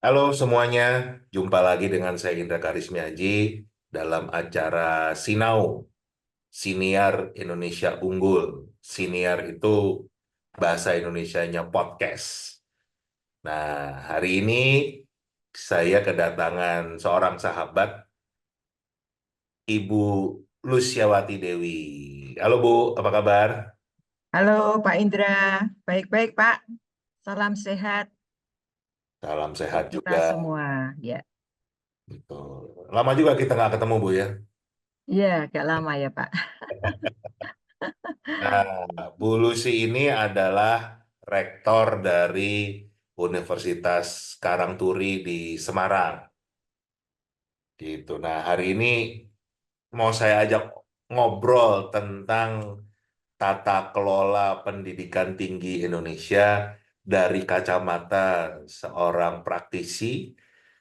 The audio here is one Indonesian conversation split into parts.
Halo semuanya, jumpa lagi dengan saya Indra Karismiaji dalam acara Sinau, Siniar Indonesia Unggul. Siniar itu bahasa Indonesianya podcast. Nah, hari ini saya kedatangan seorang sahabat, Ibu Luciawati Dewi. Halo Bu, apa kabar? Halo Pak Indra, baik-baik Pak. Salam sehat Salam untuk sehat kita juga. semua. Ya, Betul. Lama juga kita nggak ketemu Bu ya. ya, agak lama ya Pak. Nah, Bu Lucy ini adalah rektor dari Universitas Karangturi di Semarang. Gitu. Nah, hari ini mau saya ajak ngobrol tentang tata kelola pendidikan tinggi Indonesia dari kacamata seorang praktisi,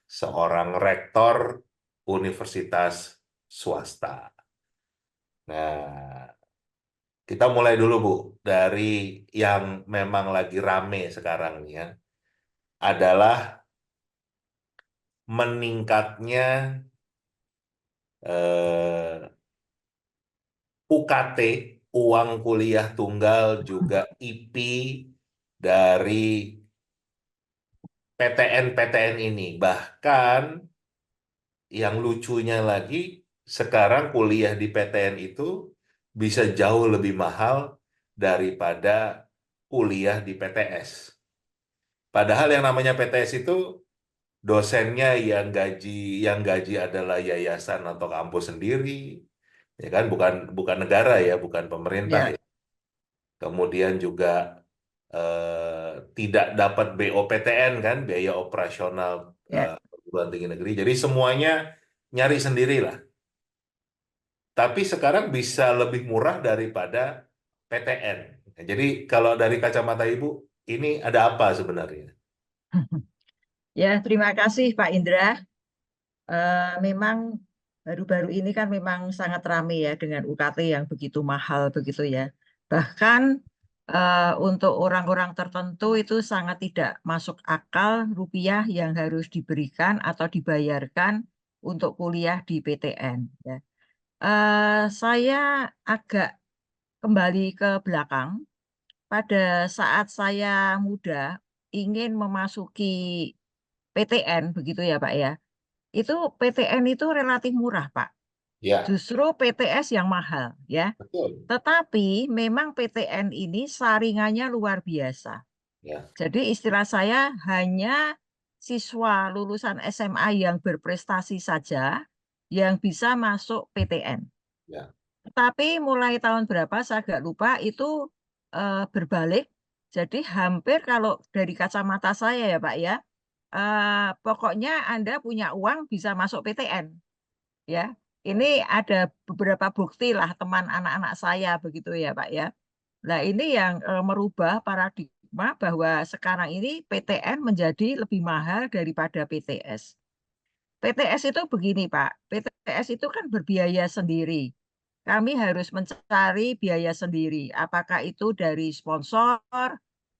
seorang rektor universitas swasta. Nah, kita mulai dulu, Bu, dari yang memang lagi rame sekarang nih ya, adalah meningkatnya eh, UKT, uang kuliah tunggal, juga IP dari PTN-PTN ini. Bahkan yang lucunya lagi, sekarang kuliah di PTN itu bisa jauh lebih mahal daripada kuliah di PTS. Padahal yang namanya PTS itu dosennya yang gaji adalah yayasan atau kampus sendiri, ya kan, bukan bukan negara ya, bukan pemerintah Ya, ya. Kemudian juga tidak dapat BOPTN kan, biaya operasional ya. perguruan tinggi negeri. Jadi semuanya nyari sendiri lah. Tapi sekarang bisa lebih murah daripada PTN. Jadi kalau dari kacamata Ibu, ini ada apa sebenarnya? Ya, terima kasih Pak Indra. Memang baru-baru ini kan memang sangat ramai ya dengan UKT yang begitu mahal begitu ya. Bahkan untuk orang-orang tertentu itu sangat tidak masuk akal rupiah yang harus diberikan atau dibayarkan untuk kuliah di PTN. Ya. Saya agak kembali ke belakang. Pada saat saya muda ingin memasuki PTN begitu ya Pak ya. Itu PTN itu relatif murah Pak. Ya, Justru PTS yang mahal ya. betul. Tetapi memang PTN ini saringannya luar biasa. Ya, Jadi istilah saya hanya siswa lulusan SMA yang berprestasi saja yang bisa masuk PTN. ya, Tapi mulai tahun berapa saya agak lupa itu berbalik. Jadi hampir kalau dari kacamata saya ya Pak ya, pokoknya Anda punya uang bisa masuk PTN ya. Ini ada beberapa bukti lah teman anak-anak saya begitu ya Pak ya. Nah ini yang merubah paradigma bahwa sekarang ini PTN menjadi lebih mahal daripada PTS. PTS itu begini Pak, PTS itu kan berbiaya sendiri. Kami harus mencari biaya sendiri. Apakah itu dari sponsor,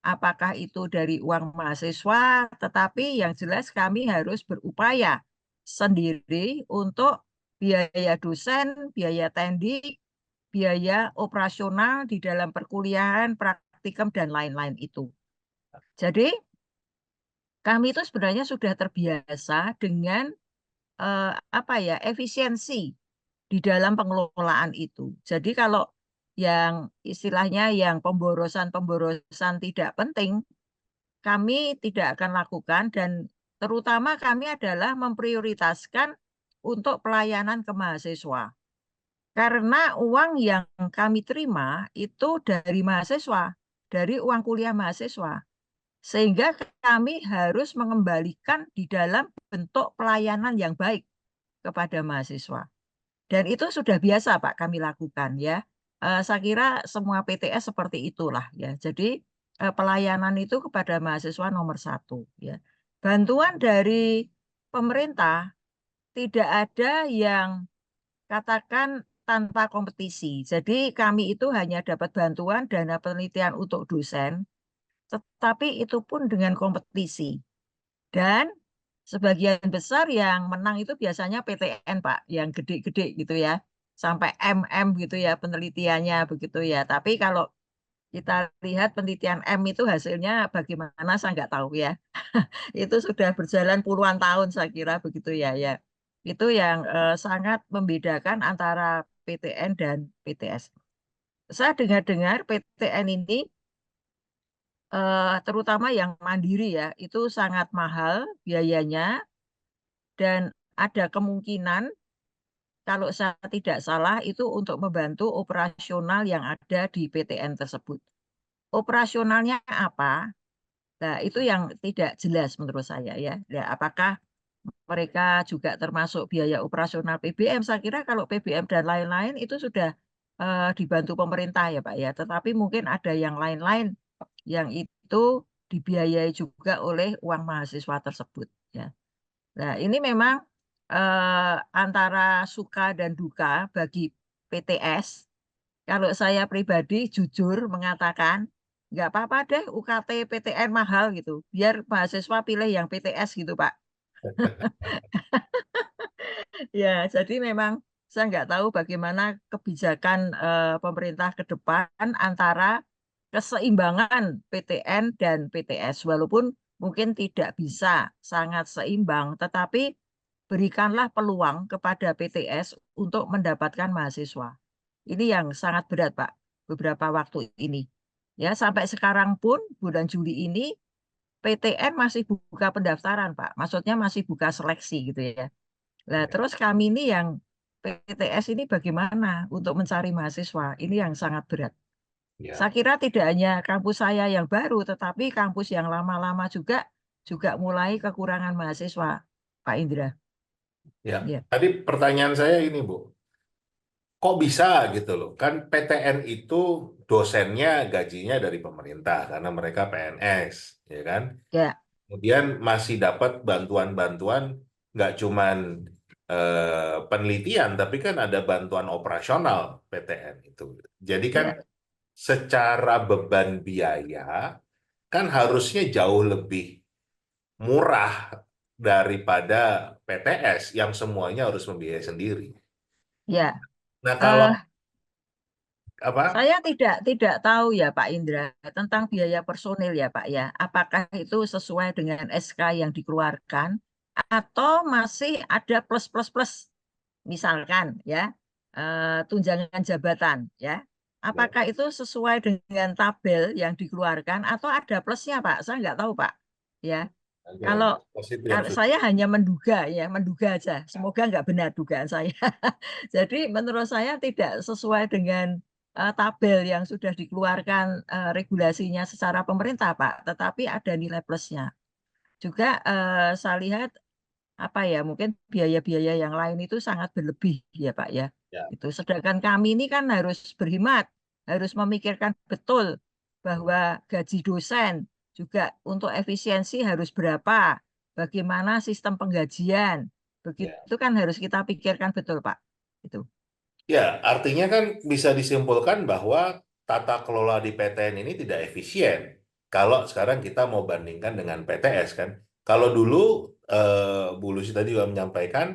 apakah itu dari uang mahasiswa, tetapi yang jelas kami harus berupaya sendiri untuk biaya dosen, biaya tendik, biaya operasional di dalam perkuliahan, praktikum, dan lain-lain itu. Jadi kami itu sebenarnya sudah terbiasa dengan apa ya efisiensi di dalam pengelolaan itu. Jadi kalau yang istilahnya yang pemborosan-pemborosan tidak penting, kami tidak akan lakukan dan terutama kami adalah memprioritaskan untuk pelayanan ke mahasiswa. Karena uang yang kami terima itu dari mahasiswa, dari uang kuliah mahasiswa. Sehingga kami harus mengembalikan di dalam bentuk pelayanan yang baik kepada mahasiswa. Dan itu sudah biasa Pak kami lakukan ya. Saya kira semua PTS seperti itulah ya. Jadi pelayanan itu kepada mahasiswa nomor satu ya. Bantuan dari pemerintah tidak ada yang katakan tanpa kompetisi. Jadi kami itu hanya dapat bantuan dana penelitian untuk dosen, tetapi itu pun dengan kompetisi. Dan sebagian besar yang menang itu biasanya PTN, Pak, yang gede-gede gitu ya. Sampai MM gitu ya penelitiannya begitu ya. Tapi kalau kita lihat penelitian M itu hasilnya bagaimana saya nggak tahu ya. Itu sudah berjalan puluhan tahun saya kira begitu ya ya. Itu yang sangat membedakan antara PTN dan PTS. Saya dengar-dengar PTN ini terutama yang mandiri ya, itu sangat mahal biayanya dan ada kemungkinan kalau saya tidak salah itu untuk membantu operasional yang ada di PTN tersebut. Operasionalnya apa? Nah, itu yang tidak jelas menurut saya ya. Ya, apakah mereka juga termasuk biaya operasional PBM? Saya kira kalau PBM dan lain-lain itu sudah dibantu pemerintah ya Pak ya. Tetapi mungkin ada yang lain-lain yang itu dibiayai juga oleh uang mahasiswa tersebut ya. Nah, ini memang antara suka dan duka bagi PTS. Kalau saya pribadi jujur mengatakan, nggak apa-apa deh UKT PTN mahal gitu. Biar mahasiswa pilih yang PTS gitu, Pak. Ya, jadi memang saya nggak tahu bagaimana kebijakan pemerintah ke depan antara keseimbangan PTN dan PTS. Walaupun mungkin tidak bisa sangat seimbang, tetapi berikanlah peluang kepada PTS untuk mendapatkan mahasiswa. Ini yang sangat berat, Pak, beberapa waktu ini. Ya, sampai sekarang pun bulan Juli ini PTN masih buka pendaftaran, Pak. Maksudnya masih buka seleksi gitu ya. Nah, Ya, terus kami ini yang PTS ini bagaimana untuk mencari mahasiswa? Ini yang sangat berat. Saya ya, kira tidak hanya kampus saya yang baru, tetapi kampus yang lama-lama juga mulai kekurangan mahasiswa, Pak Indra. ya. Ya, Tadi pertanyaan saya ini, Bu. Kok bisa gitu loh? Kan PTN itu dosennya gajinya dari pemerintah karena mereka PNS, ya kan? ya, Kemudian masih dapat bantuan-bantuan nggak cuman penelitian, tapi kan ada bantuan operasional PTN itu. Jadi kan ya, secara beban biaya kan harusnya jauh lebih murah daripada PTS yang semuanya harus membiayai sendiri. ya. Nah, kalau Eh, apa? saya tidak tahu ya Pak Indra tentang biaya personil ya Pak ya. Apakah itu sesuai dengan SK yang dikeluarkan atau masih ada plus plus plus misalkan ya tunjangan jabatan ya. Ya, Apakah itu sesuai dengan tabel yang dikeluarkan atau ada plusnya Pak? Saya nggak tahu Pak. Ya, oke. kalau Pos itu yang kalau susah. saya hanya menduga ya, menduga aja. Semoga nggak benar dugaan saya. Jadi menurut saya tidak sesuai dengan tabel yang sudah dikeluarkan regulasinya secara pemerintah Pak. Tetapi ada nilai plusnya. Juga saya lihat apa ya mungkin biaya-biaya yang lain itu sangat berlebih ya Pak ya. Ya. Itu sedangkan kami ini kan harus berhemat, harus memikirkan betul bahwa gaji dosen juga untuk efisiensi harus berapa, bagaimana sistem penggajian. Ya. Begitu kan harus kita pikirkan betul Pak. Itu. Ya, artinya kan bisa disimpulkan bahwa tata kelola di PTN ini tidak efisien. Kalau sekarang kita mau bandingkan dengan PTS kan. Kalau dulu Bu Lucy tadi juga menyampaikan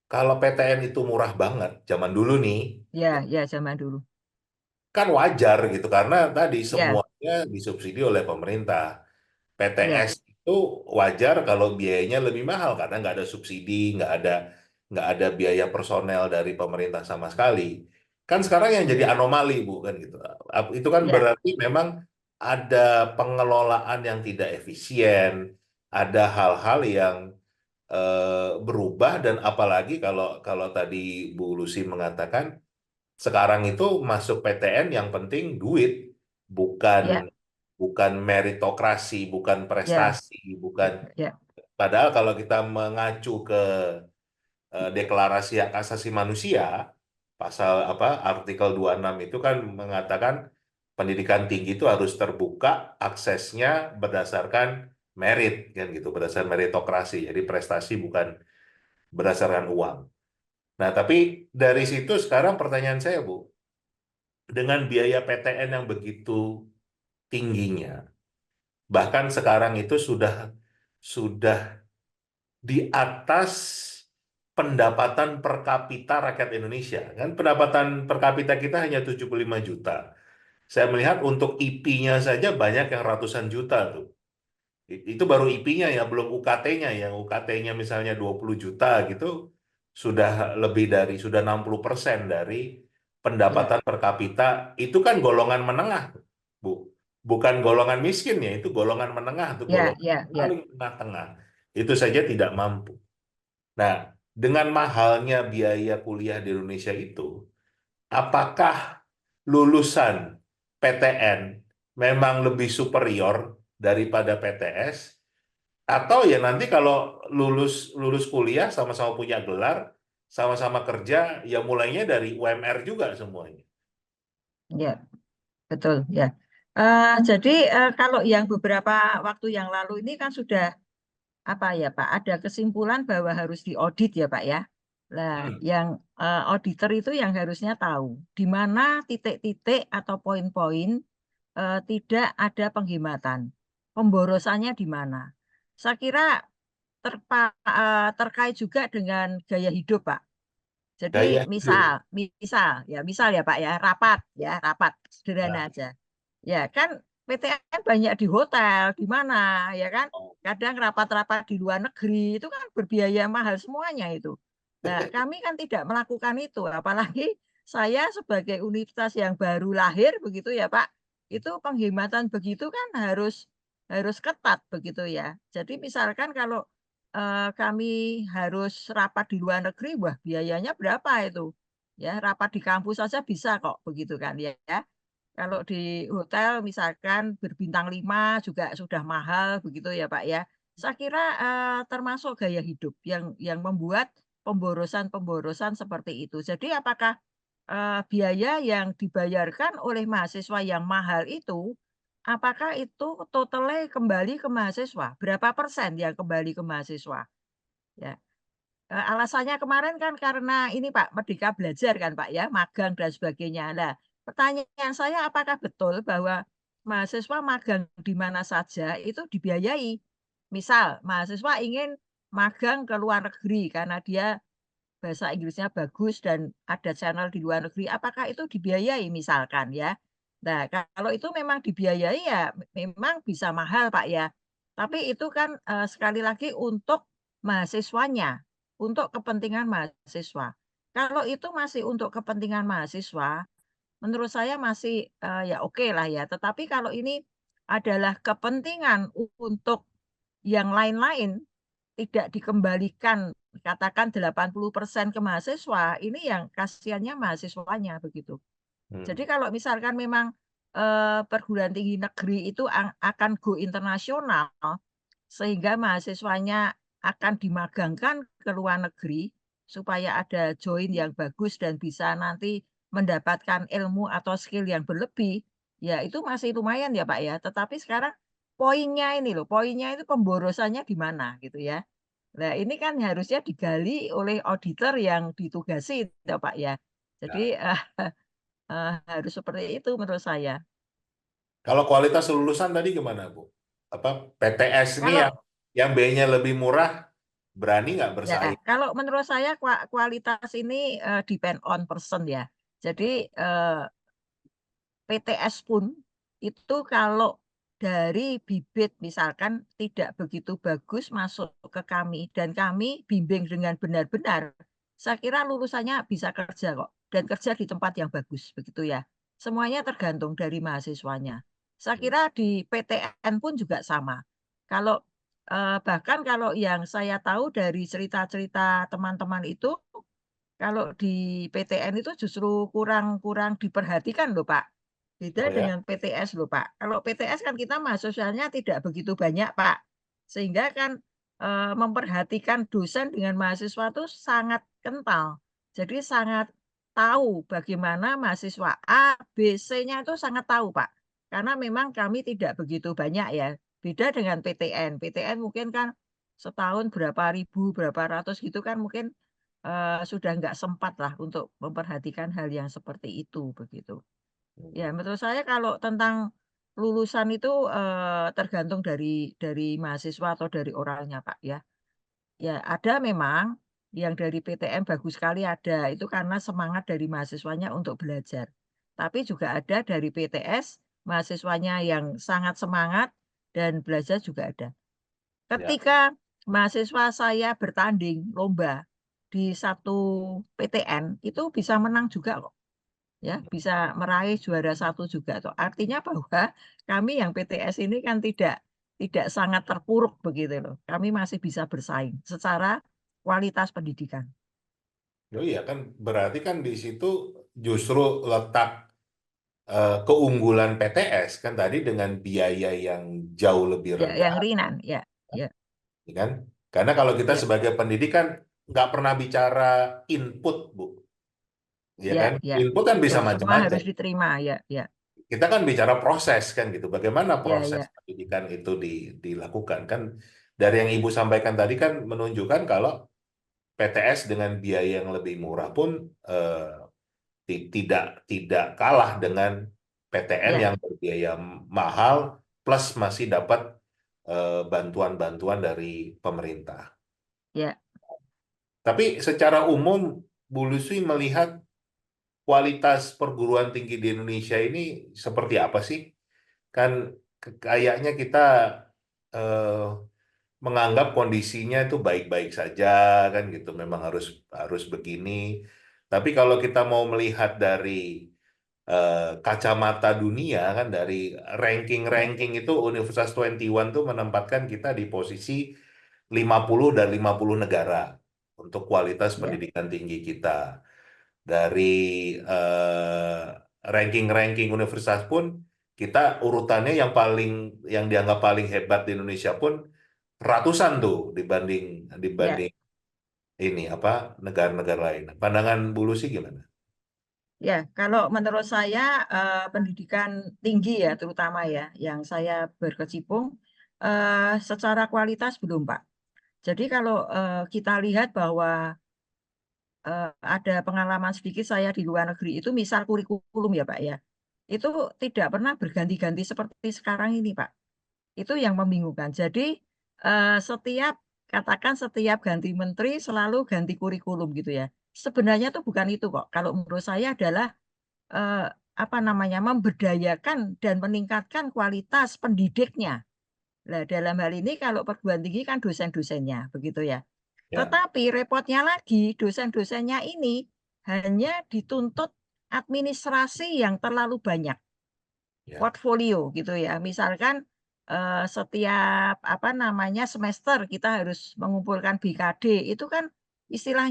kalau PTN itu murah banget zaman dulu nih, Ya, ya zaman dulu. kan wajar gitu karena tadi Ya, semuanya disubsidi oleh pemerintah. ya, PTS itu wajar kalau biayanya lebih mahal karena nggak ada subsidi, nggak ada biaya personel dari pemerintah sama sekali. Kan sekarang yang jadi anomali, Bu, kan gitu. Itu kan ya, berarti memang ada pengelolaan yang tidak efisien, ada hal-hal yang berubah dan apalagi kalau kalau tadi Bu Lucy mengatakan sekarang itu masuk PTN yang penting duit, bukan ya, bukan meritokrasi, bukan ya, prestasi, bukan. ya, Padahal kalau kita mengacu ke Deklarasi Hak Asasi Manusia, pasal apa artikel 26 itu kan mengatakan pendidikan tinggi itu harus terbuka aksesnya berdasarkan merit kan gitu, berdasarkan meritokrasi. Jadi prestasi bukan berdasarkan uang. Nah, tapi dari situ sekarang pertanyaan saya, Bu, dengan biaya PTN yang begitu tingginya, bahkan sekarang itu sudah di atas pendapatan per kapita rakyat Indonesia. Kan pendapatan per kapita kita hanya 75 juta. Saya melihat untuk IP-nya saja banyak yang ratusan juta tuh. Itu baru IP-nya ya, belum UKT-nya. Yang UKT-nya misalnya 20 juta gitu, sudah 60% dari Ya, pendapatan per kapita. Itu kan golongan menengah, Bu. Bukan golongan miskin ya, itu golongan menengah, tuh ya, golongan ya, ya. paling tengah-tengah. Itu saja tidak mampu. Nah, dengan mahalnya biaya kuliah di Indonesia itu, apakah lulusan PTN memang lebih superior daripada PTS? Atau ya nanti kalau lulus lulus kuliah sama-sama punya gelar, sama-sama kerja, ya mulainya dari UMR juga semuanya. Ya, betul ya. Jadi kalau yang beberapa waktu yang lalu ini kan sudah apa ya Pak, ada kesimpulan bahwa harus diaudit ya Pak ya. Nah, Hmm. yang auditor itu yang harusnya tahu di mana titik-titik atau poin-poin tidak ada penghematan, pemborosannya di mana. Saya kira terkait juga dengan gaya hidup Pak. Jadi Gaya hidup. misal ya Pak ya, rapat sederhana Nah, aja. Ya kan PTN banyak di hotel, di mana ya kan. oh. Kadang rapat-rapat di luar negeri itu kan berbiaya mahal semuanya itu. Nah, kami kan tidak melakukan itu, apalagi saya sebagai universitas yang baru lahir begitu ya Pak. Itu penghematan begitu kan harus harus ketat begitu ya. Jadi misalkan kalau kami harus rapat di luar negeri, wah biayanya berapa itu? Ya, rapat di kampus saja bisa kok begitu kan ya. Kalau di hotel misalkan berbintang 5 juga sudah mahal begitu ya Pak ya. Saya kira termasuk gaya hidup yang membuat pemborosan-pemborosan seperti itu. Jadi apakah biaya yang dibayarkan oleh mahasiswa yang mahal itu, apakah itu totalnya kembali ke mahasiswa? Berapa persen yang kembali ke mahasiswa? Ya. Alasannya kemarin kan karena ini Pak, Merdeka Belajar kan Pak ya, magang dan sebagainya. Nah, pertanyaan saya apakah betul bahwa mahasiswa magang di mana saja itu dibiayai? Misal mahasiswa ingin magang ke luar negeri karena dia bahasa Inggrisnya bagus dan ada channel di luar negeri, apakah itu dibiayai misalkan ya? Nah, kalau itu memang dibiayai ya memang bisa mahal Pak ya. Tapi itu kan, sekali lagi untuk mahasiswanya, untuk kepentingan mahasiswa. Kalau itu masih untuk kepentingan mahasiswa, menurut saya masih, ya oke lah ya. Tetapi kalau ini adalah kepentingan untuk yang lain-lain, tidak dikembalikan, katakan 80% ke mahasiswa, ini yang kasihannya mahasiswanya, begitu. Jadi Hmm. kalau misalkan memang, perguruan tinggi negeri itu akan go internasional, sehingga mahasiswanya akan dimagangkan ke luar negeri, supaya ada join yang bagus dan bisa nanti mendapatkan ilmu atau skill yang berlebih, ya itu masih lumayan ya Pak ya. Tetapi sekarang poinnya ini loh, poinnya itu pemborosannya di mana gitu ya. Nah ini kan harusnya digali oleh auditor yang ditugasi itu Pak ya. Nah, Jadi, harus seperti itu menurut saya. kalau kualitas lulusan tadi gimana, Bu? Apa PTS ini Kalau yang B-nya lebih murah, berani nggak ya, bersaing? kalau menurut saya kualitas ini, depend on person ya. Jadi, PTS pun itu kalau dari bibit misalkan tidak begitu bagus masuk ke kami dan kami bimbing dengan benar-benar, saya kira lulusannya bisa kerja kok dan kerja di tempat yang bagus begitu ya. Semuanya tergantung dari mahasiswanya. Saya kira di PTN pun juga sama. Kalau bahkan kalau yang saya tahu dari cerita-cerita teman-teman itu, kalau di PTN itu justru kurang kurang diperhatikan loh, Pak. Beda Oh ya? dengan PTS loh, Pak. Kalau PTS kan kita mahasiswanya tidak begitu banyak, Pak. Sehingga kan, memperhatikan dosen dengan mahasiswa itu sangat kental. Jadi sangat tahu bagaimana mahasiswa A, B, C-nya itu sangat tahu, Pak. Karena memang kami tidak begitu banyak ya, beda dengan PTN. PTN mungkin kan setahun berapa ribu, berapa ratus gitu kan mungkin sudah nggak sempat lah untuk memperhatikan hal yang seperti itu, begitu. Ya, menurut saya kalau tentang lulusan itu, tergantung dari mahasiswa atau dari orangnya, Pak, ya. Ya, ada memang yang dari PTN bagus sekali ada. Itu karena semangat dari mahasiswanya untuk belajar. Tapi juga ada dari PTS, mahasiswanya yang sangat semangat dan belajar juga ada. Ya, Ketika mahasiswa saya bertanding lomba di satu PTN, itu bisa menang juga kok. Ya, bisa meraih juara satu juga tuh. Artinya bahwa kami yang PTS ini kan tidak sangat terpuruk begitu loh. Kami masih bisa bersaing secara kualitas pendidikan. oh iya kan berarti kan di situ justru letak keunggulan PTS kan tadi dengan biaya yang jauh lebih Ya, rendah, yang ringan, ya, ya, ya kan? Karena kalau kita ya, sebagai pendidikan nggak pernah bicara input, Bu, ya ya, kan? ya, Input kan ya. bisa Semua macam-macam. harus diterima, ya, ya, Kita kan bicara proses kan gitu. Bagaimana ya, proses ya, pendidikan itu dilakukan kan? Dari yang Ibu sampaikan tadi kan menunjukkan kalau PTS dengan biaya yang lebih murah pun tidak tidak kalah dengan PTN ya, yang berbiaya mahal plus masih dapat bantuan-bantuan dari pemerintah. ya, Tapi secara umum Bu Luswi melihat kualitas perguruan tinggi di Indonesia ini seperti apa sih? Kan kayaknya kita eh, menganggap kondisinya itu baik-baik saja kan gitu. Memang harus harus begini. Tapi kalau kita mau melihat dari kacamata dunia kan dari ya, ranking-ranking itu Universitas 21 tuh menempatkan kita di posisi 50 dan 50 negara untuk kualitas ya, pendidikan tinggi kita. Dari eh, ranking-ranking universitas pun kita urutannya yang dianggap paling hebat di Indonesia pun ratusan tuh dibanding ya. dibanding ini apa negara-negara lain. Pandangan Bulu sih gimana? Ya, kalau menurut saya pendidikan tinggi ya, terutama ya, yang saya berkecimpung, secara kualitas belum, Pak. Jadi kalau kita lihat bahwa ada pengalaman sedikit saya di luar negeri itu misal kurikulum ya Pak ya, itu tidak pernah berganti-ganti seperti sekarang ini Pak. Itu yang membingungkan. Jadi setiap katakan setiap ganti menteri selalu ganti kurikulum gitu ya. Sebenarnya tuh bukan itu kok. Kalau menurut saya adalah eh, apa namanya memberdayakan dan meningkatkan kualitas pendidiknya. Nah, dalam hal ini kalau perguruan tinggi kan dosen-dosennya, begitu ya. Ya, Tetapi repotnya lagi, dosen-dosennya ini hanya dituntut administrasi yang terlalu banyak, ya, portfolio gitu ya. Misalkan setiap apa namanya semester kita harus mengumpulkan BKD, itu kan istilah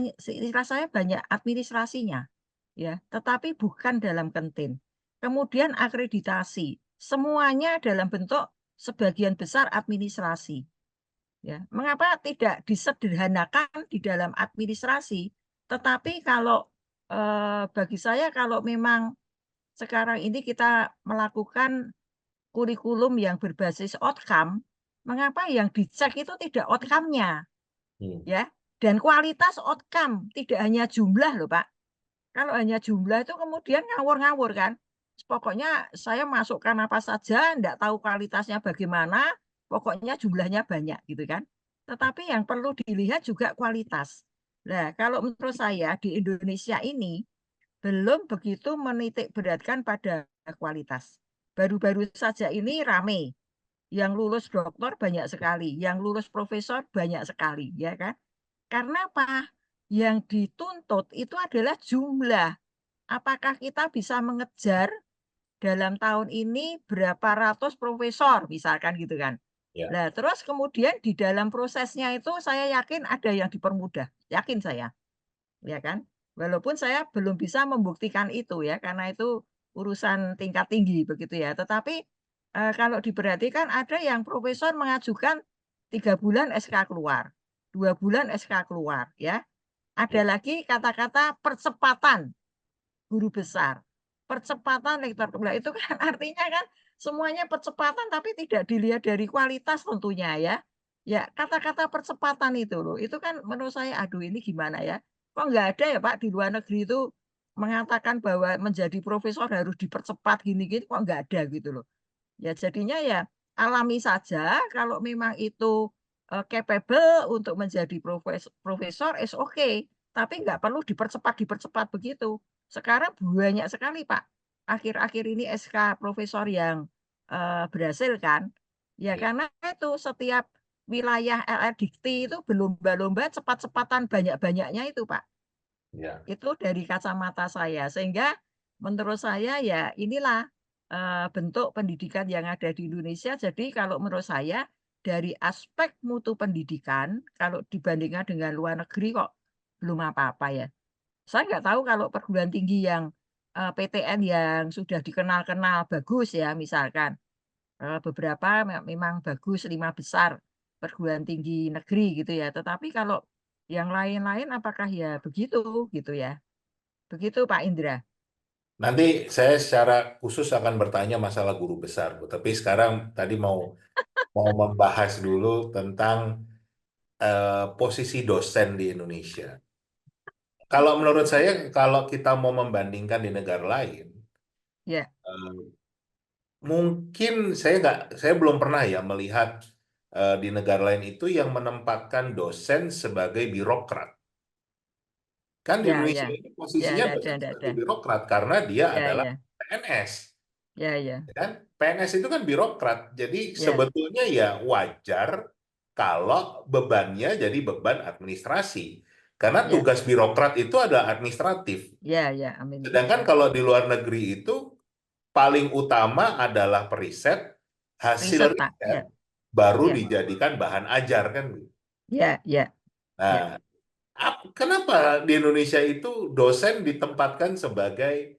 saya banyak administrasinya, ya. Tetapi bukan dalam kentin. Kemudian akreditasi, semuanya dalam bentuk sebagian besar administrasi. Ya, mengapa tidak disederhanakan di dalam administrasi? Tetapi kalau bagi saya kalau memang sekarang ini kita melakukan kurikulum yang berbasis outcome, mengapa yang dicek itu tidak outcome-nya, hmm, ya? Dan kualitas outcome, tidak hanya jumlah loh, Pak. Kalau hanya jumlah itu kemudian ngawur-ngawur kan. Pokoknya saya masukkan apa saja, enggak tahu kualitasnya bagaimana, pokoknya jumlahnya banyak gitu kan. Tetapi yang perlu dilihat juga kualitas. Nah, kalau menurut saya di Indonesia ini belum begitu menitik beratkan pada kualitas. Baru-baru saja ini rame, yang lulus doktor banyak sekali, yang lulus profesor banyak sekali, ya kan? Karena apa? Yang dituntut itu adalah jumlah. Apakah kita bisa mengejar dalam tahun ini berapa ratus profesor, misalkan gitu kan. ya, Nah, terus kemudian di dalam prosesnya itu saya yakin ada yang dipermudah, yakin saya, ya kan. Walaupun saya belum bisa membuktikan itu ya, karena itu urusan tingkat tinggi begitu ya. Tetapi kalau diperhatikan ada yang profesor mengajukan 3 bulan SK keluar, 2 bulan SK keluar, ya. Ada ya, lagi kata-kata percepatan guru besar. Percepatan lektor tunggal itu kan artinya kan semuanya percepatan tapi tidak dilihat dari kualitas tentunya ya. Ya kata-kata percepatan itu loh, itu kan menurut saya aduh ini gimana ya. Kok nggak ada ya Pak di luar negeri itu mengatakan bahwa menjadi profesor harus dipercepat gini-gini kok nggak ada gitu loh. Ya jadinya ya alami saja kalau memang itu capable untuk menjadi profesor is okay, tapi nggak perlu dipercepat begitu. Sekarang banyak sekali Pak, akhir-akhir ini SK profesor yang berhasil kan, ya Ya, karena itu setiap wilayah LR Dikti itu berlomba-lomba cepat-cepatan banyak-banyaknya itu Pak. ya. Itu dari kacamata saya, sehingga menurut saya ya inilah, bentuk pendidikan yang ada di Indonesia. Jadi kalau menurut saya, dari aspek mutu pendidikan, kalau dibandingkan dengan luar negeri kok belum apa-apa ya. Saya nggak tahu kalau perguruan tinggi yang, PTN yang sudah dikenal-kenal bagus ya, misalkan, beberapa memang bagus, 5 besar perguruan tinggi negeri gitu ya. Tetapi kalau yang lain-lain apakah ya begitu, gitu ya. Begitu Pak Indra. Nanti saya secara khusus akan bertanya masalah guru besar, Bu. Tapi sekarang tadi mau mau membahas dulu tentang posisi dosen di Indonesia. Kalau menurut saya, kalau kita mau membandingkan di negara lain, Ya, eh, mungkin saya belum pernah ya melihat di negara lain itu yang menempatkan dosen sebagai birokrat. Kan di ya, Indonesia ya. ini Ya, posisinya dosen ndak sebagai ada. birokrat karena dia Ya, adalah ya. PNS. Ya, ya. Ya kan? PNS itu kan birokrat, jadi Ya, sebetulnya ya wajar kalau bebannya jadi beban administrasi. Karena ya. tugas birokrat itu adalah administratif. Ya, ya, Sedangkan administratif. kalau di luar negeri itu paling utama adalah periset, hasil Riset, Pak. riset Ya, baru ya. dijadikan bahan ajar kan. Ya, ya, Nah, ya. kenapa di Indonesia itu dosen ditempatkan sebagai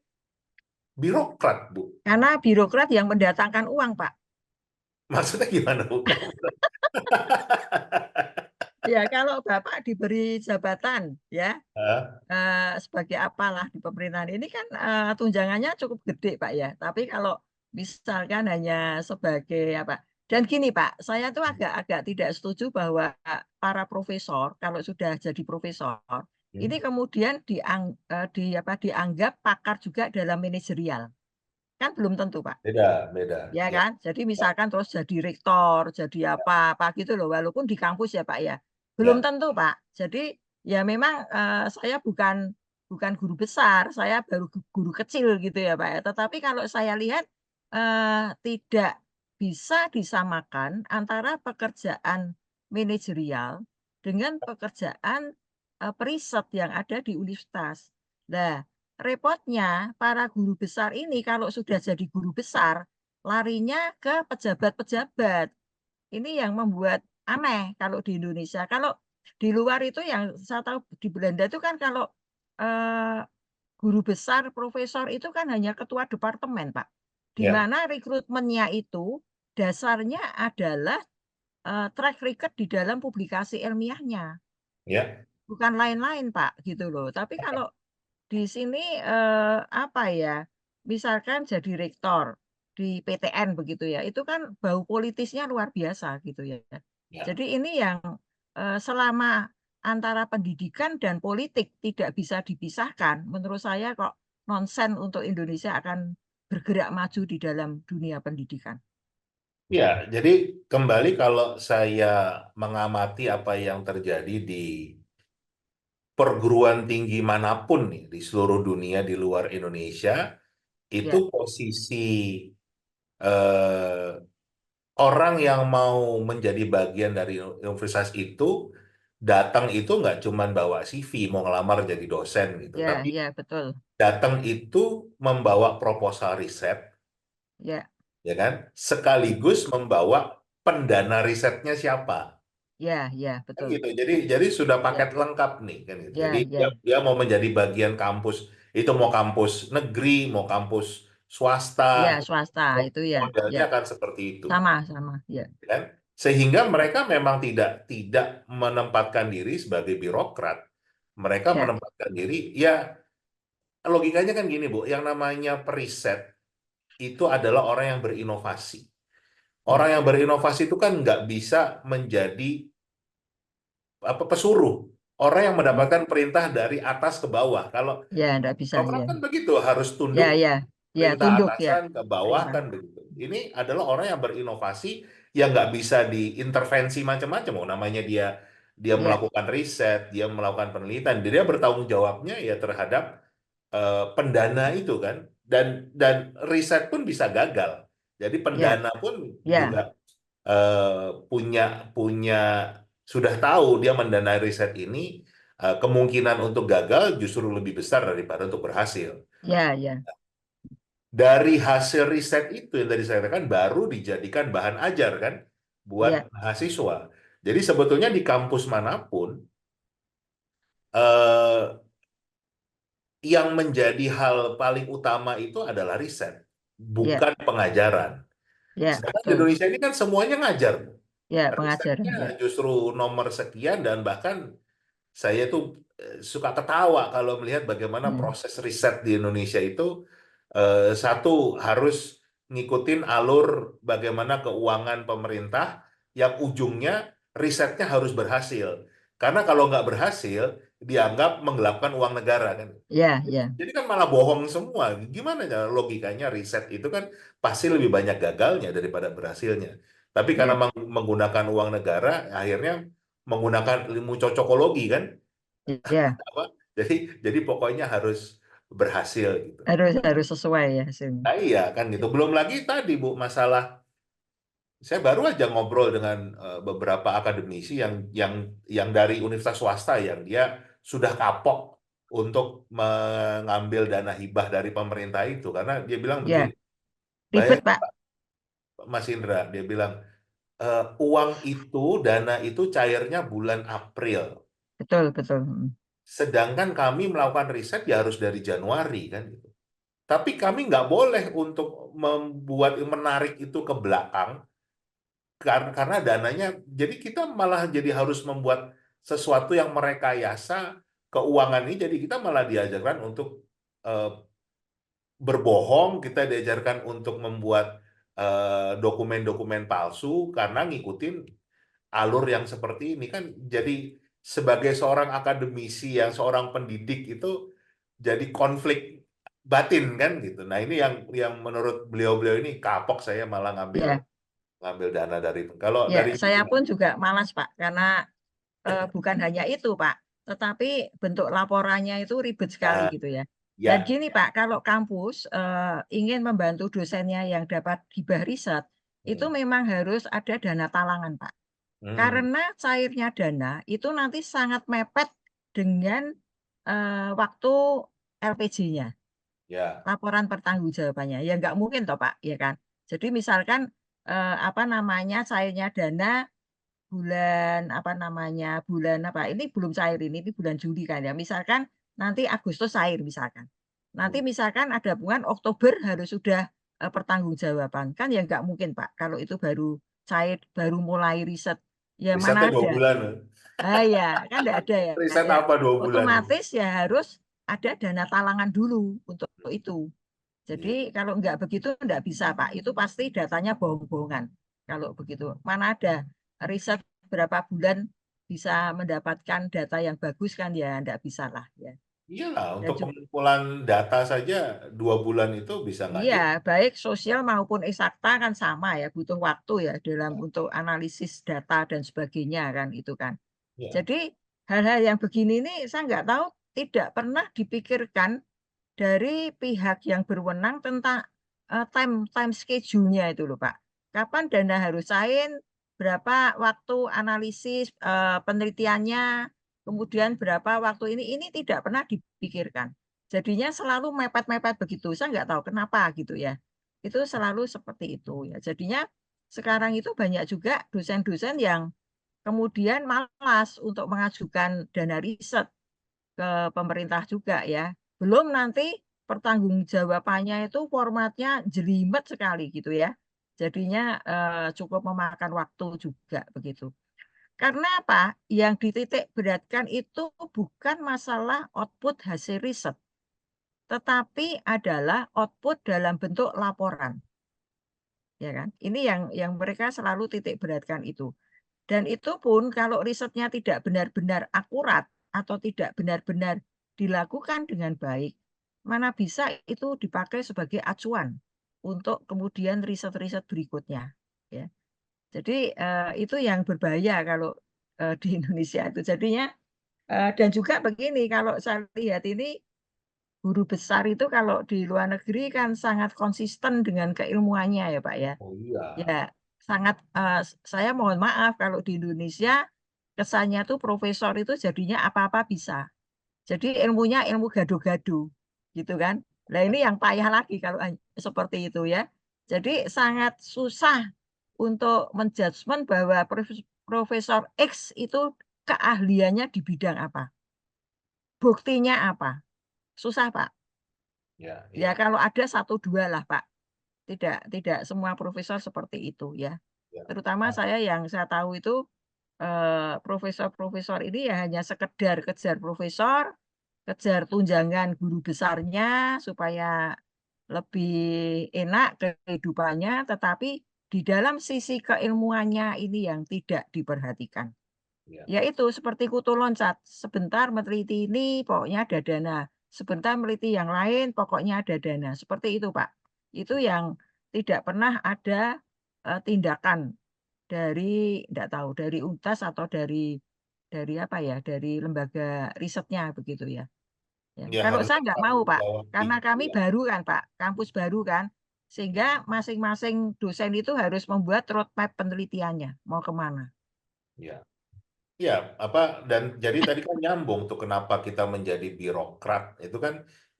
birokrat, Bu? Karena birokrat yang mendatangkan uang, Pak. Maksudnya gimana, Bu? Ya, kalau Bapak diberi jabatan, ya, Hah? sebagai apalah di pemerintahan ini kan, tunjangannya cukup gede, Pak, ya. Tapi kalau misalkan hanya sebagai apa dan gini, Pak, saya tuh agak-agak tidak setuju bahwa para profesor kalau sudah jadi profesor, ini Hmm? kemudian dianggap pakar juga dalam manajerial. Kan belum tentu, Pak. Beda, beda. Ya Ya, kan? Jadi ya, misalkan terus jadi rektor, jadi apa-apa gitu loh, walaupun di kampus ya Pak ya. Belum ya, tentu Pak. Jadi ya memang saya bukan bukan guru besar, saya baru guru kecil gitu ya Pak ya. Tetapi kalau saya lihat tidak bisa disamakan antara pekerjaan manajerial dengan pekerjaan periset yang ada di universitas. Nah, repotnya para guru besar ini kalau sudah jadi guru besar, larinya ke pejabat-pejabat. Ini yang membuat aneh kalau di Indonesia. Kalau di luar itu yang saya tahu di Belanda itu kan kalau, eee, guru besar, profesor itu kan hanya ketua departemen, Pak. Di ya, mana rekrutmennya itu dasarnya adalah, track record di dalam publikasi ilmiahnya, ya, bukan lain-lain, Pak, gitu loh. Tapi kalau di sini, apa ya, misalkan jadi rektor di PTN begitu ya, itu kan bau politisnya luar biasa gitu ya. ya. Jadi ini yang, selama antara pendidikan dan politik tidak bisa dipisahkan, menurut saya kok nonsen untuk Indonesia akan bergerak maju di dalam dunia pendidikan. Ya, jadi kembali kalau saya mengamati apa yang terjadi di perguruan tinggi manapun nih di seluruh dunia di luar Indonesia, itu Ya, posisi eh, orang yang mau menjadi bagian dari universitas itu datang itu nggak cuma bawa CV mau ngelamar jadi dosen gitu, ya, tapi ya, betul. datang itu membawa proposal riset, Ya, ya kan? Sekaligus membawa pendana risetnya siapa. ya, ya, Kan betul. gitu. Jadi sudah Ya, paket lengkap nih kan gitu. Jadi ya, dia, ya, dia mau menjadi bagian kampus itu mau kampus negeri, mau kampus swasta, ya, swasta itu ya, ya, modelnya kan seperti itu, sama, sama, ya, kan? Sehingga mereka memang tidak tidak menempatkan diri sebagai birokrat. Mereka ya, menempatkan diri ya logikanya kan gini, Bu, yang namanya periset itu adalah orang yang berinovasi. Orang ya. yang berinovasi itu kan nggak bisa menjadi apa pesuruh. Orang yang mendapatkan perintah dari atas ke bawah. Kalau Ya, enggak bisa, birokrat ya. kan begitu, harus tunduk Ya, ya. Ya, perintah tunduk ya. atasan ke bawah Perintah. kan begitu. ini adalah orang yang berinovasi yang nggak bisa diintervensi macam-macam. Oh, namanya dia Ya, melakukan riset, dia melakukan penelitian, dia bertanggung jawabnya ya terhadap pendana itu kan. Dan riset pun bisa gagal. Jadi ya, pendana pun ya, juga punya punya sudah tahu dia mendanai riset ini, kemungkinan untuk gagal justru lebih besar daripada untuk berhasil. ya, ya, Dari hasil riset itu yang tadi saya katakan baru dijadikan bahan ajar kan buat ya, mahasiswa. Jadi sebetulnya di kampus manapun eh, yang menjadi hal paling utama itu adalah riset, ya, bukan pengajaran. ya, Sedangkan di betul. Indonesia ini kan semuanya ngajar. Ya, pengajaran. Risetnya Ya. justru nomor sekian dan bahkan saya tuh suka ketawa kalau melihat bagaimana Hmm. proses riset di Indonesia itu satu harus ngikutin alur bagaimana keuangan pemerintah yang ujungnya risetnya harus berhasil. Karena kalau nggak berhasil dianggap menggelapkan uang negara kan. Ya, ya, Jadi kan malah bohong semua. Gimana ya logikanya riset itu kan pasti lebih banyak gagalnya daripada berhasilnya. Tapi karena ya, menggunakan uang negara, akhirnya menggunakan ilmu cocokologi kan, ya. apa? Jadi pokoknya harus berhasil gitu. Harus sesuai ya hasilnya. Nah, iya kan gitu. Belum lagi tadi Bu masalah saya baru aja ngobrol dengan beberapa akademisi yang dari universitas swasta yang dia sudah kapok untuk mengambil dana hibah dari pemerintah itu karena dia bilang begini, Ya, bayang ribet Pak. Mas Indra, dia bilang uang itu dana itu cairnya bulan April, Betul, betul. sedangkan kami melakukan riset ya harus dari Januari kan gitu. Tapi kami nggak boleh untuk membuat menarik itu ke belakang karena dananya jadi kita malah jadi harus membuat sesuatu yang merekayasa keuangan ini jadi kita malah diajarkan untuk eh, berbohong kita diajarkan untuk membuat dokumen-dokumen palsu karena ngikutin alur yang seperti ini kan jadi sebagai seorang akademisi yang seorang pendidik itu jadi konflik batin kan gitu nah ini yang menurut beliau-beliau ini kapok saya malah ngambil Ya, ngambil dana dari kalau ya. dari Saya pun juga malas Pak, karena bukan hanya itu Pak, tetapi bentuk laporannya itu ribet sekali ya gitu ya. Dan ya gini Pak, kalau kampus ingin membantu dosennya yang dapat hibah riset, itu hmm, memang harus ada dana talangan Pak. hmm, Karena cairnya dana itu nanti sangat mepet dengan waktu LPJ-nya, ya laporan pertanggungjawabannya. Ya nggak mungkin toh Pak, ya kan. Jadi misalkan apa namanya cairnya dana bulan apa namanya bulan apa ini belum cair ini bulan Juli kan ya. Misalkan nanti Agustus cair misalkan. Nanti hmm. misalkan ada hubungan Oktober harus sudah pertanggungjawaban kan ya nggak mungkin Pak kalau itu baru cair baru mulai riset ya Risetnya mana dua ada. bulan Ah ya kan nggak ada ya riset ya apa 2 bulan itu otomatis ya harus ada dana talangan dulu untuk itu. Jadi iya kalau nggak begitu nggak bisa Pak. Itu pasti datanya bohong-bohongan. Kalau begitu. Mana ada riset berapa bulan bisa mendapatkan data yang bagus kan ya nggak bisa lah ya. iyalah Dan untuk juga pengumpulan data saja 2 bulan itu bisa nggak iya cukup baik sosial maupun eksakta kan sama ya butuh waktu ya dalam untuk analisis data dan sebagainya kan itu kan. ya Jadi hal-hal yang begini ini saya nggak tahu tidak pernah dipikirkan dari pihak yang berwenang tentang time time schedule-nya itu loh, Pak. Kapan dana harus cair, berapa waktu analisis, penelitiannya, kemudian berapa waktu ini tidak pernah dipikirkan. Jadinya selalu mepet-mepet begitu, saya nggak tahu kenapa gitu ya. Itu selalu seperti itu ya. Jadinya sekarang itu banyak juga dosen-dosen yang kemudian malas untuk mengajukan dana riset ke pemerintah juga ya. Belum nanti pertanggungjawabannya itu formatnya jelimet sekali gitu ya. Jadinya cukup memakan waktu juga begitu. Karena apa? Yang dititik beratkan itu bukan masalah output hasil riset, tetapi adalah output dalam bentuk laporan, ya kan? Ini yang mereka selalu titik beratkan itu. Dan itu pun kalau risetnya tidak benar-benar akurat atau tidak benar-benar dilakukan dengan baik, mana bisa itu dipakai sebagai acuan. untuk kemudian riset-riset berikutnya. Ya. Jadi itu yang berbahaya kalau di Indonesia itu. Jadinya dan juga begini, kalau saya lihat ini guru besar itu kalau di luar negeri kan sangat konsisten dengan keilmuannya ya Pak ya. Oh iya, Ya sangat saya mohon maaf kalau di Indonesia kesannya tuh profesor itu jadinya apa-apa bisa. Jadi ilmunya ilmu gado-gado gitu kan. Nah ini yang payah lagi kalau seperti itu ya. Jadi sangat susah untuk menjudgment bahwa Profesor X itu keahliannya di bidang apa. Buktinya apa. Susah Pak. ya, Ya ya, kalau ada satu dua lah Pak. Tidak tidak semua profesor seperti itu ya. ya. Terutama Ah, saya yang saya tahu itu profesor-profesor ini ya hanya sekedar kejar profesor, kejar tunjangan guru besarnya supaya lebih enak kehidupannya, tetapi di dalam sisi keilmuannya ini yang tidak diperhatikan. ya, Yaitu seperti kutu loncat, sebentar meneliti ini pokoknya ada dana, sebentar meneliti yang lain pokoknya ada dana. Seperti itu, Pak. Itu yang tidak pernah ada tindakan dari tidak tahu dari UNTAS atau dari apa ya, dari lembaga risetnya begitu ya. Ya. ya Kalau saya harusnya nggak mau, tanggung Pak, jawab karena itu kami ya. baru kan, Pak, kampus baru kan, Ya. sehingga masing-masing dosen itu harus membuat roadmap penelitiannya, mau kemana. Ya. Ya, apa dan jadi tadi kan nyambung tuh kenapa kita menjadi birokrat. Itu kan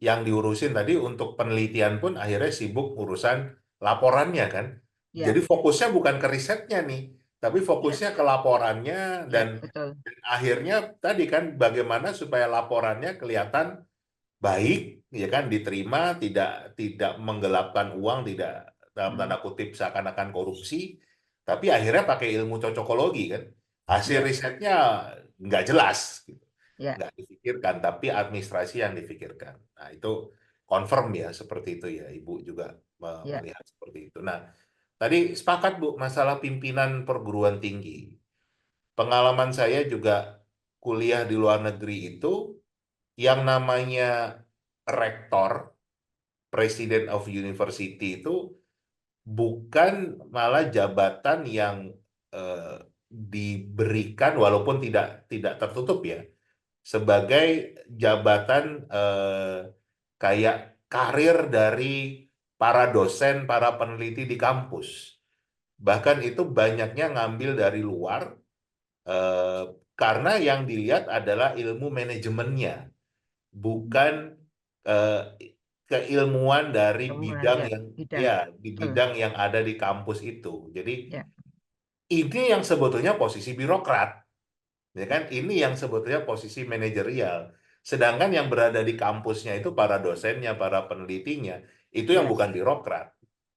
yang diurusin tadi untuk penelitian pun akhirnya sibuk urusan laporannya kan. Jadi Ya, fokusnya bukan ke risetnya nih, tapi ya, fokusnya ke laporannya dan ya, betul. akhirnya tadi kan bagaimana supaya laporannya kelihatan baik, ya kan diterima, tidak tidak menggelapkan uang, tidak dalam Hmm. tanda kutip seakan-akan korupsi, tapi akhirnya pakai ilmu cocokologi kan, hasil Ya, risetnya nggak jelas, gitu. ya, Nggak difikirkan, tapi administrasi yang difikirkan. Nah itu confirm ya seperti itu ya, Ibu juga ya. melihat seperti itu. Nah tadi sepakat Bu masalah pimpinan perguruan tinggi. Pengalaman saya juga kuliah di luar negeri itu yang namanya rektor, President of University itu bukan malah jabatan yang eh, diberikan walaupun tidak tidak tertutup ya sebagai jabatan kayak karir dari para dosen, para peneliti di kampus. Bahkan itu banyaknya ngambil dari luar eh, karena yang dilihat adalah ilmu manajemennya bukan eh, keilmuan dari Kemudian bidang ya, yang bidang. ya di Betul. bidang yang ada di kampus itu. Jadi Ya, ini yang sebetulnya posisi birokrat, ya kan? Ini yang sebetulnya posisi manajerial. Sedangkan yang berada di kampusnya itu para dosennya, para penelitinya, itu yang ya, bukan birokrat.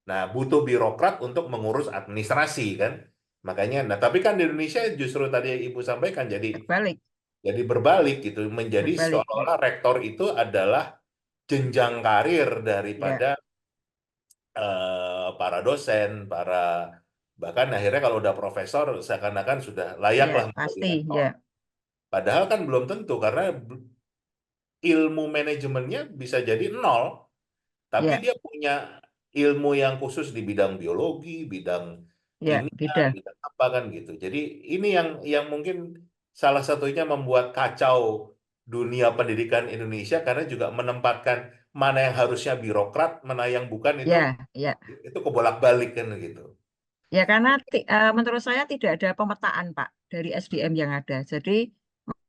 Nah, butuh birokrat untuk mengurus administrasi kan? Makanya, nah tapi kan di Indonesia justru tadi yang Ibu sampaikan terbalik, jadi berbalik gitu, menjadi berbalik. Ya, seolah-olah rektor itu adalah jenjang karir ya, daripada para dosen, para bahkan akhirnya kalau udah profesor seakan-akan sudah layaklah ya, menjadi pasti. rektor. Ya, Padahal kan belum tentu karena ilmu manajemennya bisa jadi nol, tapi ya, dia punya ilmu yang khusus di bidang biologi, bidang ya, kimia, beda. bidang apa kan gitu. Jadi ini yang mungkin salah satunya membuat kacau dunia pendidikan Indonesia karena juga menempatkan mana yang harusnya birokrat, mana yang bukan Ya, ya. itu kebolak-balik kan gitu. Ya, karena menurut saya tidak ada pemetaan, Pak, dari SDM yang ada. Jadi,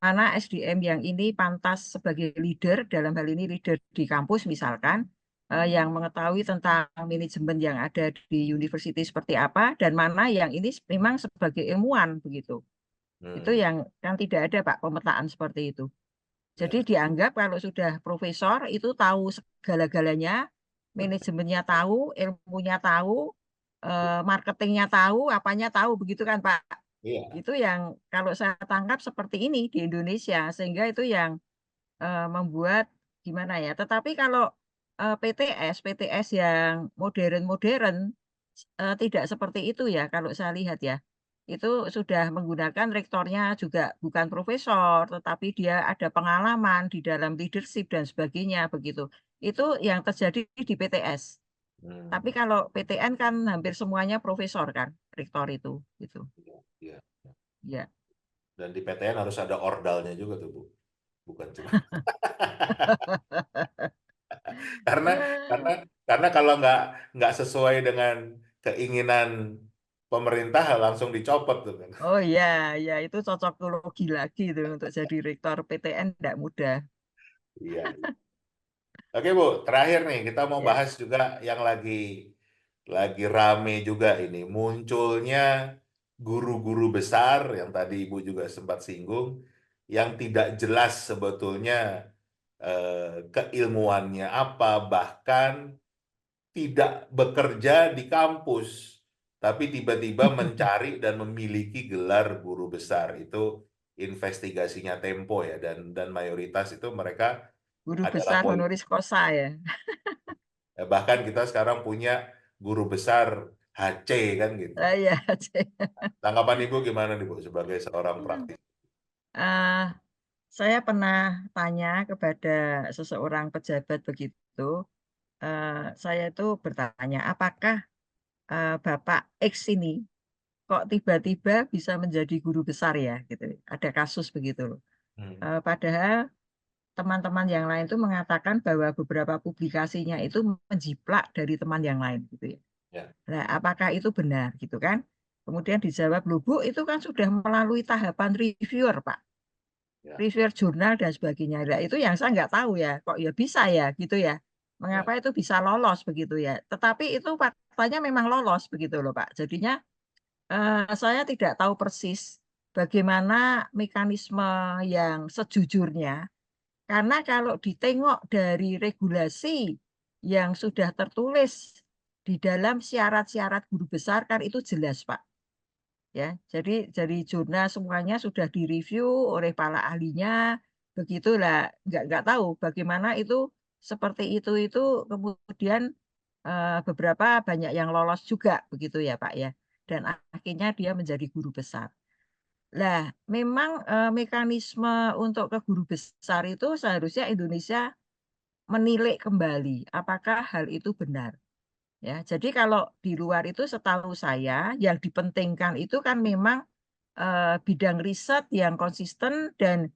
mana SDM yang ini pantas sebagai leader, dalam hal ini leader di kampus misalkan, yang mengetahui tentang manajemen yang ada di university seperti apa, dan mana yang ini memang sebagai ilmuwan, begitu. Itu Hmm, yang kan tidak ada, Pak, pemetaan seperti itu. Jadi ya, dianggap kalau sudah profesor itu tahu segala-galanya, manajemennya tahu, ilmunya tahu, marketingnya tahu, apanya tahu, begitu kan Pak? iya, Itu yang kalau saya tangkap seperti ini di Indonesia, sehingga itu yang membuat gimana ya. Tetapi kalau PTS yang modern-modern tidak seperti itu ya kalau saya lihat ya. Itu sudah menggunakan rektornya juga bukan profesor, tetapi dia ada pengalaman di dalam leadership dan sebagainya begitu. Itu yang terjadi di PTS. Tapi Hmm, kalau PTN kan hampir semuanya profesor kan, rektor itu, gitu. iya, iya. Ya. Dan di PTN harus ada ordalnya juga tuh, Bu. Bukan cuma karena karena Eh, karena kalau nggak sesuai dengan keinginan pemerintah langsung dicopot tuh kan. Oh iya, ya itu cocokologi lagi itu untuk jadi rektor PTN tidak mudah. Iya. Oke Bu, terakhir nih kita mau Ya, bahas juga yang lagi rame juga ini munculnya guru-guru besar yang tadi Ibu juga sempat singgung yang tidak jelas sebetulnya keilmuannya apa, bahkan tidak bekerja di kampus tapi tiba-tiba mencari dan memiliki gelar guru besar. Itu investigasinya Tempo ya, dan mayoritas itu mereka guru adalah besar polisi. honoris causa ya. Bahkan kita sekarang punya guru besar HC kan gitu. Ya, Tanggapan Ibu gimana nih Bu sebagai seorang praktisi? Eh, saya pernah tanya kepada seseorang pejabat begitu. Eh, saya itu bertanya, apakah Bapak X ini kok tiba-tiba bisa menjadi guru besar ya? Gitu. Ada kasus begitu loh. Hmm, Padahal teman-teman yang lain itu mengatakan bahwa beberapa publikasinya itu menjiplak dari teman yang lain gitu ya. ya, Nah, apakah itu benar gitu kan? Kemudian dijawab, "Loh, Bu, itu kan sudah melalui tahapan reviewer, Pak. ya, Reviewer jurnal dan sebagainya." Nah, itu yang saya nggak tahu ya, kok ya bisa ya gitu ya. ya, Mengapa itu bisa lolos begitu ya? Tetapi itu faktanya memang lolos begitu loh, Pak. Jadinya saya tidak tahu persis bagaimana mekanisme yang sejujurnya, karena kalau ditengok dari regulasi yang sudah tertulis di dalam syarat-syarat guru besar kan itu jelas, Pak, ya. Jadi jurnal semuanya sudah direview oleh para ahlinya, begitulah. Nggak tahu bagaimana itu seperti itu kemudian, beberapa banyak yang lolos juga begitu ya, Pak, ya, dan akhirnya dia menjadi guru besar. Lah, memang, mekanisme untuk ke guru besar itu seharusnya Indonesia menilik kembali apakah hal itu benar, ya. Jadi kalau di luar itu setahu saya yang dipentingkan itu kan memang, bidang riset yang konsisten dan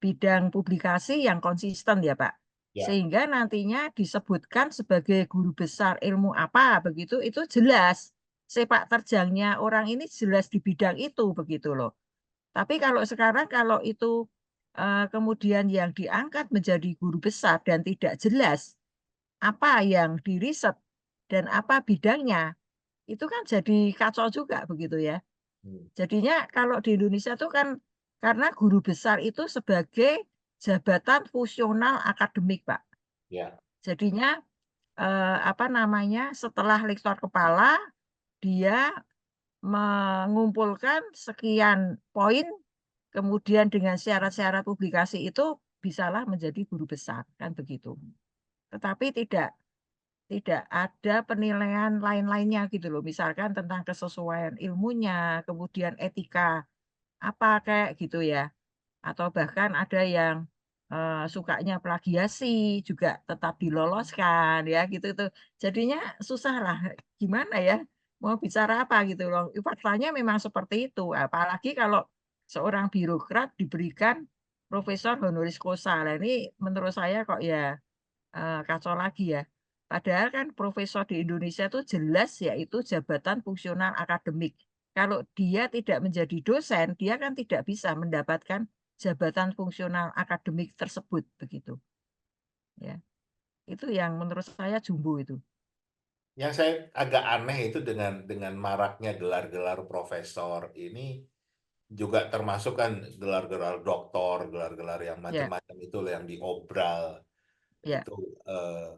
bidang publikasi yang konsisten ya, Pak. ya. Sehingga nantinya disebutkan sebagai guru besar ilmu apa begitu, itu jelas. Sepak terjangnya orang ini jelas di bidang itu, begitu loh. Tapi kalau sekarang kalau itu, kemudian yang diangkat menjadi guru besar dan tidak jelas apa yang diriset dan apa bidangnya, itu kan jadi kacau juga begitu ya. Hmm, Jadinya kalau di Indonesia tuh kan karena guru besar itu sebagai jabatan fungsional akademik, Pak. ya. Jadinya, apa namanya, setelah rektor kepala, dia mengumpulkan sekian poin, kemudian dengan syarat-syarat publikasi itu bisalah menjadi guru besar, kan begitu. Tetapi tidak ada penilaian lain-lainnya gitu loh, misalkan tentang kesesuaian ilmunya, kemudian etika apa kayak gitu ya. Atau bahkan ada yang, sukanya plagiasi juga tetap diloloskan ya gitu tuh. Jadinya susah lah gimana ya, mau bicara apa gitu loh. Faktanya memang seperti itu, apalagi kalau seorang birokrat diberikan profesor honoris causa. Lah ini menurut saya kok ya, kacau lagi ya. Padahal kan profesor di Indonesia itu jelas yaitu jabatan fungsional akademik. Kalau dia tidak menjadi dosen, dia kan tidak bisa mendapatkan jabatan fungsional akademik tersebut, begitu, ya. Itu yang menurut saya jumbo itu. Yang saya agak aneh itu dengan maraknya gelar-gelar profesor ini juga termasuk kan gelar-gelar doktor, gelar-gelar yang Ya, macam-macam itu yang diobral ya. itu eh,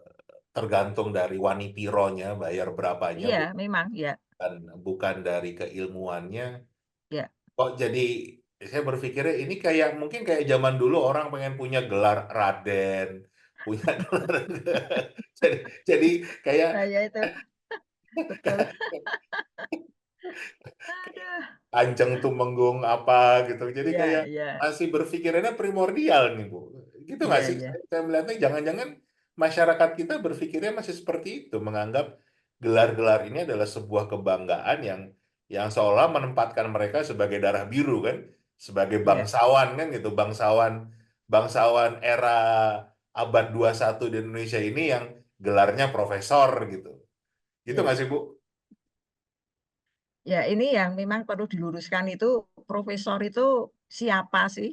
tergantung dari wanitironya bayar berapanya Iya, memang, ya, bukan dari keilmuannya. ya. Kok jadi saya berpikirnya ini kayak mungkin kayak zaman dulu orang pengen punya gelar Raden, punya gelar jadi, jadi kayak Nah, ya itu, betul. Aduh. Kanjeng Tumenggung apa gitu. Jadi kayak Ya, ya, masih berpikirannya primordial nih Bu. Gitu nggak iya, sih? iya. Saya melihatnya jangan-jangan masyarakat kita berpikirnya masih seperti itu, menganggap gelar-gelar ini adalah sebuah kebanggaan yang seolah menempatkan mereka sebagai darah biru kan, sebagai Ya, bangsawan kan gitu, bangsawan bangsawan era abad 21 di Indonesia ini yang gelarnya profesor gitu. Gitu ya. nggak sih, Bu? Ya, ini yang memang perlu diluruskan itu profesor itu siapa sih?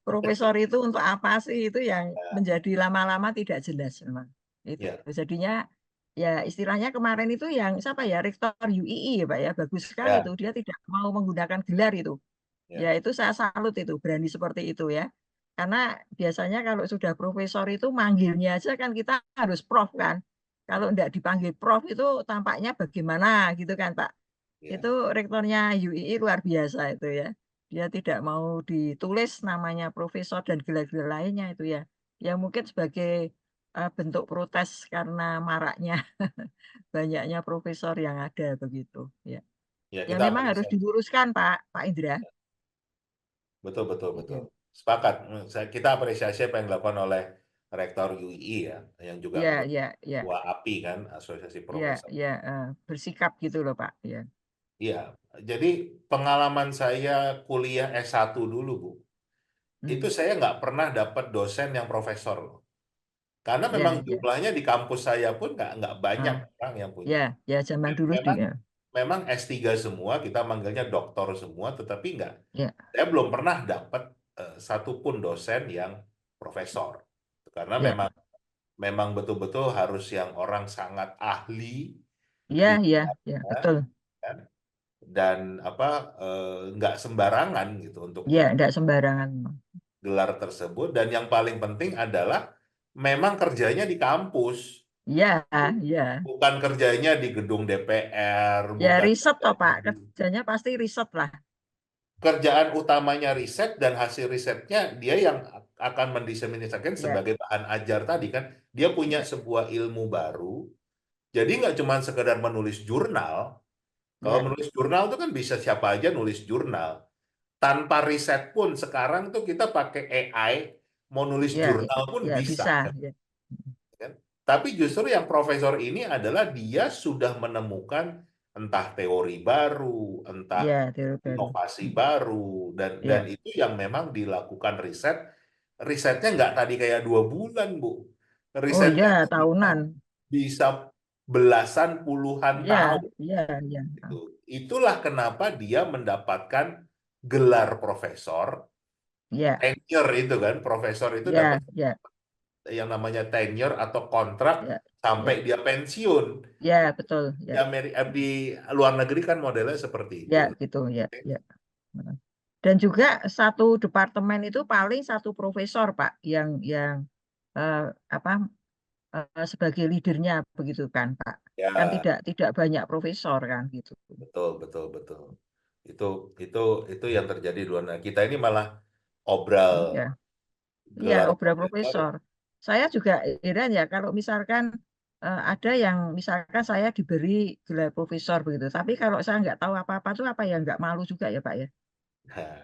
Profesor itu untuk apa sih? Itu yang menjadi lama-lama tidak jelas memang. Itu. Ya, Jadinya ya istilahnya kemarin itu yang siapa ya Rektor UII ya Pak ya bagus sekali itu ya, dia tidak mau menggunakan gelar itu. Ya ya, itu saya salut itu berani seperti itu ya. Karena biasanya kalau sudah profesor itu manggilnya aja kan kita harus prof kan. Kalau ya, tidak dipanggil prof itu tampaknya bagaimana gitu kan Pak. Itu ya, rektornya UII luar biasa itu ya. Dia tidak mau ditulis namanya profesor dan gelar-gelar lainnya itu ya. Ya mungkin sebagai bentuk protes karena maraknya banyaknya profesor yang ada begitu ya. ya Ya kita memang harus apresiasi. diluruskan Pak Indra. Betul, betul, betul. Iya, Sepakat. Kita apresiasi apa yang dilakukan oleh Rektor UI ya, yang juga iya, iya, iya, ketua API kan, Asosiasi iya, Profesor. iya, bersikap gitu loh Pak. Ya, Iya, jadi pengalaman saya kuliah S1 dulu, Bu, itu hmm. saya nggak pernah dapat dosen yang profesor loh. Karena memang Ya, ya, jumlahnya di kampus saya pun nggak banyak ah, orang yang punya. ya, ya zaman dulu Memang juga. memang S3 semua, kita manggilnya doktor semua, tetapi nggak. Ya, Saya belum pernah dapat satupun dosen yang profesor. Karena ya, memang memang betul-betul harus yang orang sangat ahli ya, di ya, ya, bidangnya, betul. kan? Dan apa nggak sembarangan gitu untuk Ya, dapat tidak sembarangan. gelar tersebut. Dan yang paling penting adalah memang kerjanya di kampus, Ya, ya, bukan kerjanya di gedung DPR, ya bukan riset toh kerjanya Pak. di Kerjanya pasti riset lah. kerjaan utamanya riset dan hasil risetnya dia yang akan mendiseminasikan Ya, sebagai bahan ajar tadi kan dia punya ya, sebuah ilmu baru jadi nggak cuma sekedar menulis jurnal kalau ya, menulis jurnal itu kan bisa siapa aja nulis jurnal tanpa riset pun sekarang tuh kita pakai AI mau nulis ya, ya, jurnal pun ya, bisa bisa. kan, Ya, kan? Tapi justru yang profesor ini adalah dia sudah menemukan entah teori baru entah ya, teori baru. inovasi Hmm. baru dan Ya. itu yang memang dilakukan risetnya nggak tadi kayak 2 bulan Bu Oh risetnya ya, itu bisa tahunan. bisa belasan puluhan Ya, tahun ya, ya, gitu. Itulah kenapa dia mendapatkan gelar profesor ya, tenure itu kan profesor itu dapat ya, ya, yang namanya tenure atau kontrak ya, sampai ya, dia pensiun ya, betul. di Ya, di luar negeri kan modelnya seperti itu. ya, gitu. Ya, ya. Dan juga satu departemen itu paling satu profesor, Pak, yang eh, apa sebagai leadernya begitu kan, Pak. Kan Ya, tidak banyak profesor kan gitu. betul, betul, betul. Itu itu itu yang terjadi di luar. Nah, kita ini malah obral Iya, iya, gelar obra profesor. profesor. Saya juga heran ya kalau misalkan ada yang misalkan saya diberi gelar profesor begitu, tapi kalau saya nggak tahu apa-apa tuh apa ya nggak malu juga ya, Pak ya. Nah,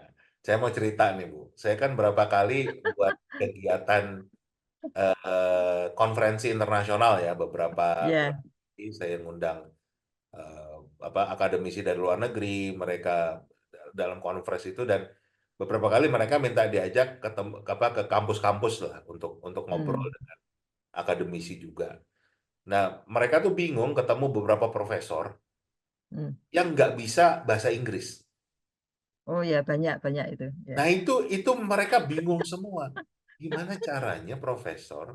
saya mau cerita nih, Bu. Saya kan berapa kali buat kegiatan konferensi internasional ya, beberapa Iya, kali saya ngundang eh, apa akademisi dari luar negeri, mereka dalam konferensi itu dan beberapa kali mereka minta diajak ke kampus-kampus lah untuk ngobrol hmm, dengan akademisi juga. Nah, mereka tuh bingung ketemu beberapa profesor hmm. yang nggak bisa bahasa Inggris. Oh ya banyak banyak itu. Ya. Nah, itu mereka bingung semua. Gimana caranya profesor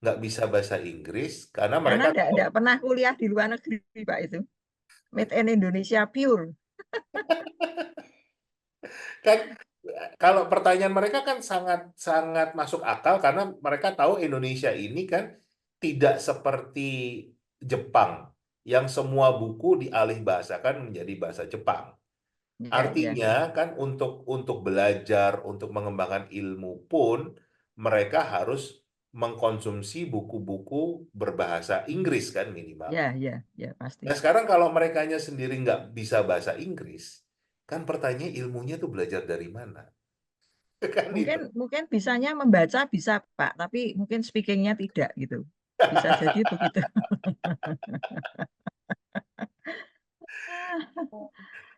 nggak bisa bahasa Inggris karena Karena mereka tahu tidak pernah kuliah di luar negeri, Pak itu. Made in Indonesia pure. kan kalau pertanyaan mereka kan sangat sangat masuk akal karena mereka tahu Indonesia ini kan tidak seperti Jepang yang semua buku dialih bahasakan menjadi bahasa Jepang. Ya, ya, Artinya kan untuk belajar, untuk mengembangkan ilmu pun mereka harus mengkonsumsi buku-buku berbahasa Inggris kan minimal. ya, ya, ya pasti. Nah sekarang kalau merekanya sendiri nggak bisa bahasa Inggris, kan pertanyaan ilmunya tuh belajar dari mana? Kan Mungkin itu. mungkin bisanya membaca bisa Pak, tapi mungkin speakingnya tidak gitu. Bisa jadi begitu.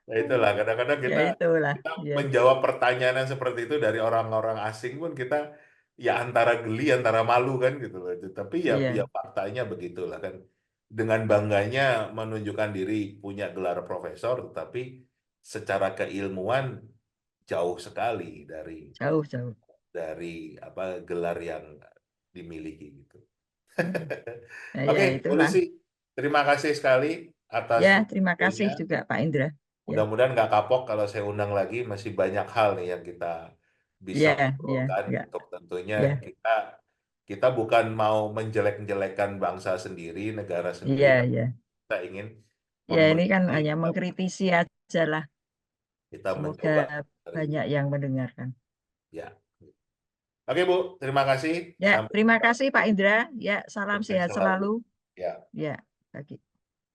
Nah, itulah kadang-kadang Ya kita itulah. kita Ya, menjawab pertanyaan yang seperti itu dari orang-orang asing pun kita ya antara geli antara malu kan gitu loh. Tapi ya iya, faktanya begitulah kan. Dengan bangganya menunjukkan diri punya gelar profesor, tapi secara keilmuan jauh sekali dari jauh jauh. dari apa gelar yang dimiliki gitu. Mm. Ya, ya Oke, Bu itulah. Lucy, terima kasih sekali atas Ya, terima waktunya. kasih juga Pak Indra. Ya, Mudah-mudahan nggak kapok kalau saya undang lagi, masih banyak hal nih yang kita bisa ya, ya, obrolkan enggak. untuk tentunya Ya, kita kita bukan mau menjelek-jelekan bangsa sendiri, negara sendiri, iya, tapi iya. kita ingin Ya, ini kan memberi, hanya mengkritisi aja lah. kita Semoga mencoba dari banyak yang mendengarkan. ya. Oke Bu, terima kasih. Ya, Sampai terima kasih Pak Indra. Ya, salam sukses sehat selalu. selalu. Ya. Ya, bagi.